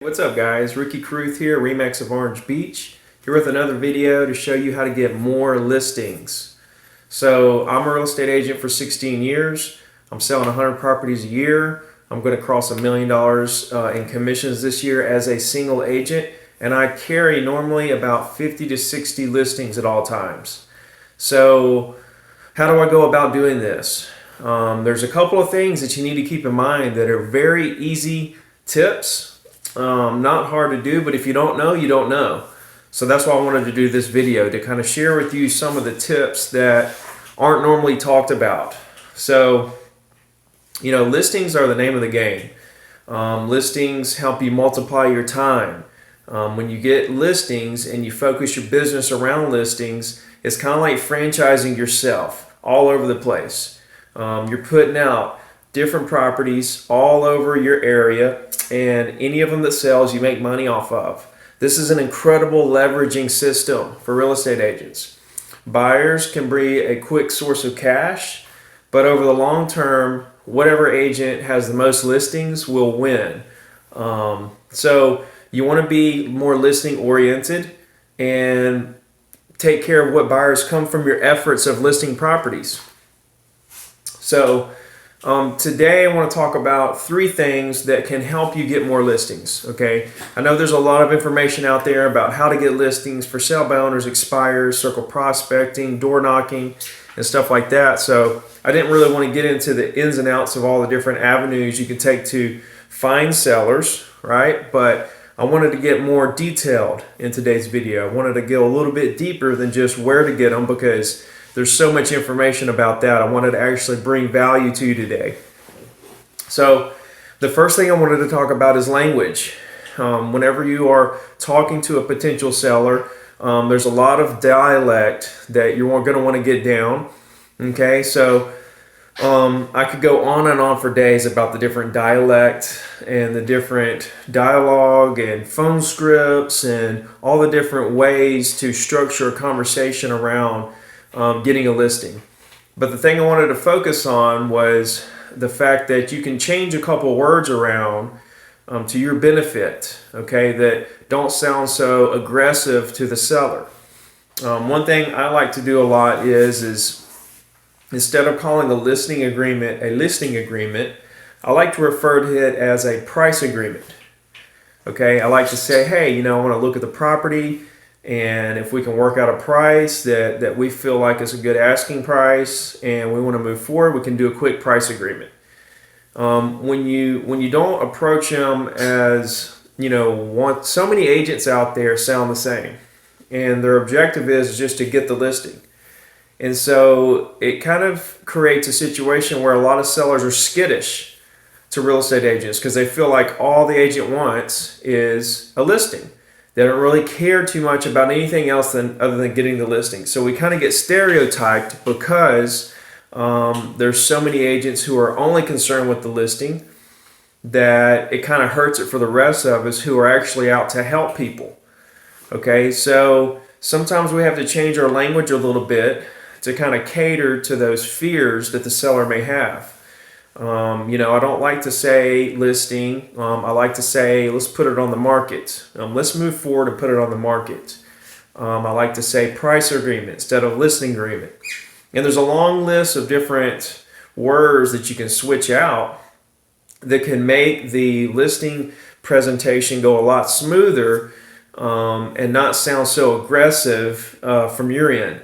What's up guys, Ricky Carruth here, Remax of Orange Beach, here with another video to show you how to get more listings. So I'm a real estate agent for 16 years, I'm selling 100 properties a year, I'm going to cross $1 million in commissions this year as a single agent, and I carry normally about 50 to 60 listings at all times. So how do I go about doing this? There's a couple of things that you need to keep in mind that are very easy tips. Not hard to do, but if you don't know, you don't know. So that's why I wanted to do this video, to kind of share with you some of the tips that aren't normally talked about. So, listings are the name of the game. Listings help you multiply your time. When you get listings and you focus your business around listings, it's kind of like franchising yourself all over the place. You're putting out different properties all over your area, and any of them that sells you make money off of. This is an incredible leveraging system for real estate agents. Buyers can be a quick source of cash, but over the long term, whatever agent has the most listings will win. So you want to be more listing oriented and take care of what buyers come from your efforts of listing properties. So today I want to talk about 3 things that can help you get more listings. Okay, I know there's a lot of information out there about how to get listings for sale by owners, expires, circle prospecting, door knocking, and stuff like that. So I didn't really want to get into the ins and outs of all the different avenues you can take to find sellers, right? But I wanted to get more detailed in today's video. I wanted to go a little bit deeper than just where to get them, because there's so much information about that. I wanted to actually bring value to you today. So the first thing I wanted to talk about is language. Whenever you are talking to a potential seller, there's a lot of dialect that you're going to want to get down. Okay, so I could go on and on for days about the different dialect and the different dialogue and phone scripts and all the different ways to structure a conversation around getting a listing. But the thing I wanted to focus on was the fact that you can change a couple words around to your benefit, okay, that don't sound so aggressive to the seller. One thing I like to do a lot is instead of calling a listing agreement, I like to refer to it as a price agreement. Okay, I like to say, hey, I want to look at the property, and if we can work out a price that we feel like is a good asking price and we want to move forward, we can do a quick price agreement. When you don't approach them as, so many agents out there sound the same, and their objective is just to get the listing. And so it kind of creates a situation where a lot of sellers are skittish to real estate agents because they feel like all the agent wants is a listing. They don't really care too much about anything else other than getting the listing. So we kind of get stereotyped because there's so many agents who are only concerned with the listing that it kind of hurts it for the rest of us who are actually out to help people. Okay, so sometimes we have to change our language a little bit to kind of cater to those fears that the seller may have. I don't like to say listing. I like to say, let's put it on the market. Let's move forward and put it on the market. I like to say price agreement instead of listing agreement. And there's a long list of different words that you can switch out that can make the listing presentation go a lot smoother and not sound so aggressive from your end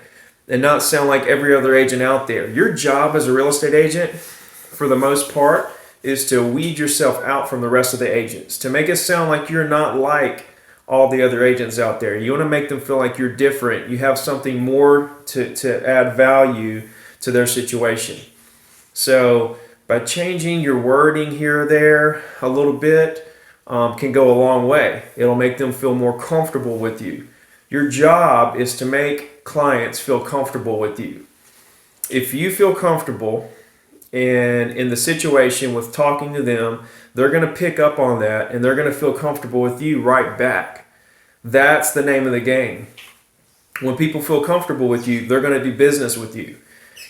and not sound like every other agent out there. Your job as a real estate agent, for the most part, is to weed yourself out from the rest of the agents, to make it sound like you're not like all the other agents out there. You want to make them feel like you're different. You have something more to add value to their situation. So by changing your wording here or there a little bit can go a long way. It'll make them feel more comfortable with you. Your job is to make clients feel comfortable with you. If you feel comfortable and in the situation with talking to them, they're going to pick up on that and they're going to feel comfortable with you right back. That's the name of the game. When people feel comfortable with you, they're going to do business with you.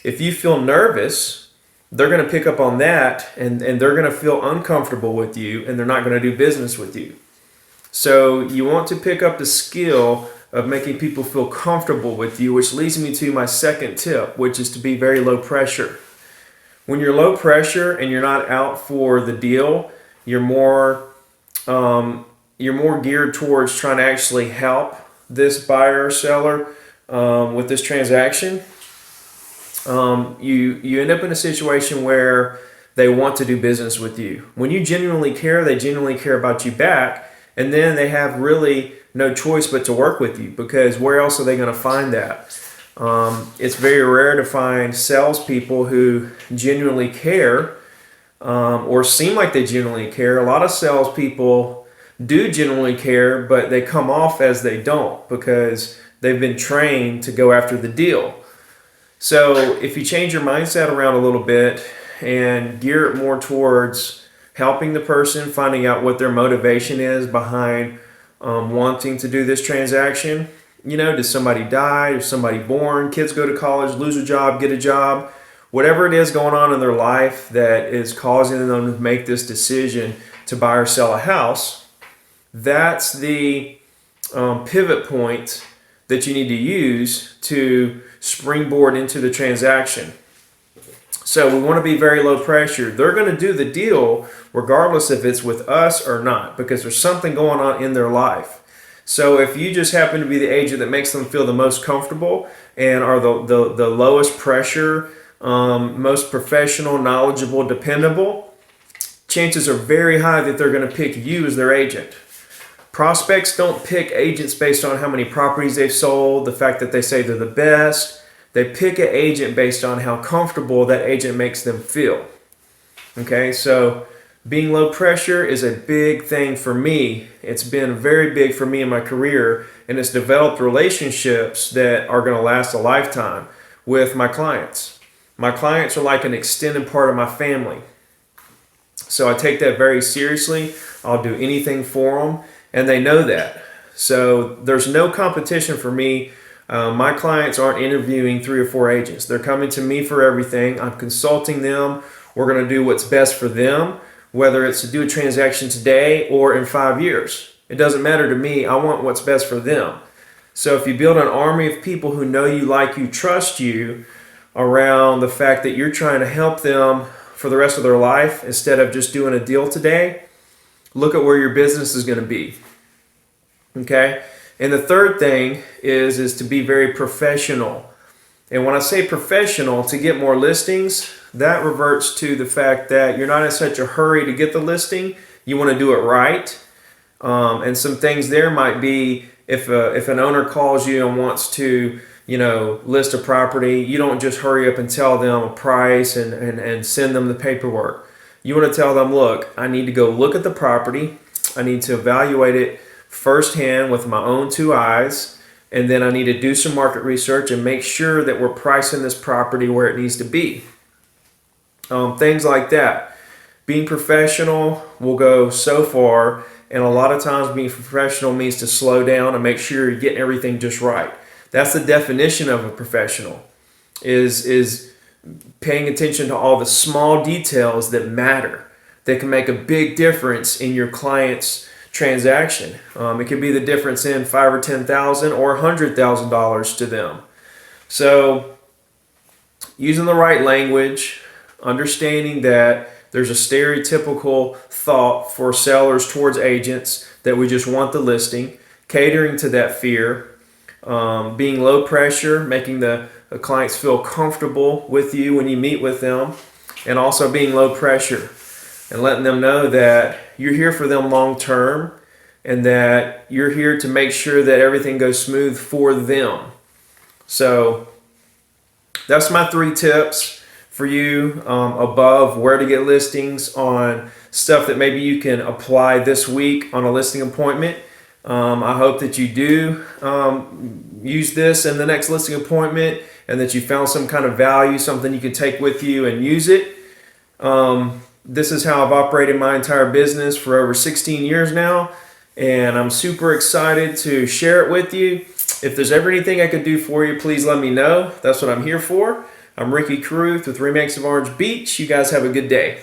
If you feel nervous, they're going to pick up on that and they're going to feel uncomfortable with you and they're not going to do business with you. So you want to pick up the skill of making people feel comfortable with you, which leads me to my second tip, which is to be very low pressure. When you're low pressure and you're not out for the deal, you're more geared towards trying to actually help this buyer or seller with this transaction. You end up in a situation where they want to do business with you. When you genuinely care, they genuinely care about you back, and then they have really no choice but to work with you, because where else are they going to find that? It's very rare to find salespeople who genuinely care or seem like they genuinely care. A lot of salespeople do genuinely care, but they come off as they don't because they've been trained to go after the deal. So if you change your mindset around a little bit and gear it more towards helping the person, finding out what their motivation is behind wanting to do this transaction. You know, did somebody die? Is somebody born? Kids go to college, lose a job, get a job. Whatever it is going on in their life that is causing them to make this decision to buy or sell a house, that's the pivot point that you need to use to springboard into the transaction. So we want to be very low pressure. They're going to do the deal regardless if it's with us or not, because there's something going on in their life. So if you just happen to be the agent that makes them feel the most comfortable and are the lowest pressure, most professional, knowledgeable, dependable, chances are very high that they're going to pick you as their agent. Prospects don't pick agents based on how many properties they've sold, the fact that they say they're the best. They pick an agent based on how comfortable that agent makes them feel. Okay, so being low pressure is a big thing for me. It's been very big for me in my career, and it's developed relationships that are going to last a lifetime with my clients. My clients are like an extended part of my family. So I take that very seriously. I'll do anything for them, and they know that. So there's no competition for me. My clients aren't interviewing 3 or 4 agents. They're coming to me for everything. I'm consulting them. We're going to do what's best for them, whether it's to do a transaction today or in 5 years. It doesn't matter to me. I want what's best for them. So if you build an army of people who know you, like you, trust you around the fact that you're trying to help them for the rest of their life instead of just doing a deal today, look at where your business is going to be. Okay? And the third thing is to be very professional. And when I say professional, to get more listings, that reverts to the fact that you're not in such a hurry to get the listing. You want to do it right. And some things there might be if an owner calls you and wants to, list a property, you don't just hurry up and tell them a price and send them the paperwork. You want to tell them, look, I need to go look at the property. I need to evaluate it firsthand with my own 2 eyes, and then I need to do some market research and make sure that we're pricing this property where it needs to be. Things like that. Being professional will go so far, and a lot of times being professional means to slow down and make sure you're getting everything just right. That's the definition of a professional, is paying attention to all the small details that matter, that can make a big difference in your client's transaction. It could be the difference in $5,000 or $10,000 or $100,000 to them. So using the right language, understanding that there's a stereotypical thought for sellers towards agents that we just want the listing, catering to that fear, being low pressure, making the clients feel comfortable with you when you meet with them, and also being low pressure and letting them know that you're here for them long term and that you're here to make sure that everything goes smooth for them. So that's my 3 tips for you above where to get listings on stuff that maybe you can apply this week on a listing appointment. I hope that you do use this in the next listing appointment and that you found some kind of value, something you can take with you and use it. This is how I've operated my entire business for over 16 years now, and I'm super excited to share it with you. If there's ever anything I could do for you, please let me know. That's what I'm here for. I'm Ricky Carruth with Remax of Orange Beach. You guys have a good day.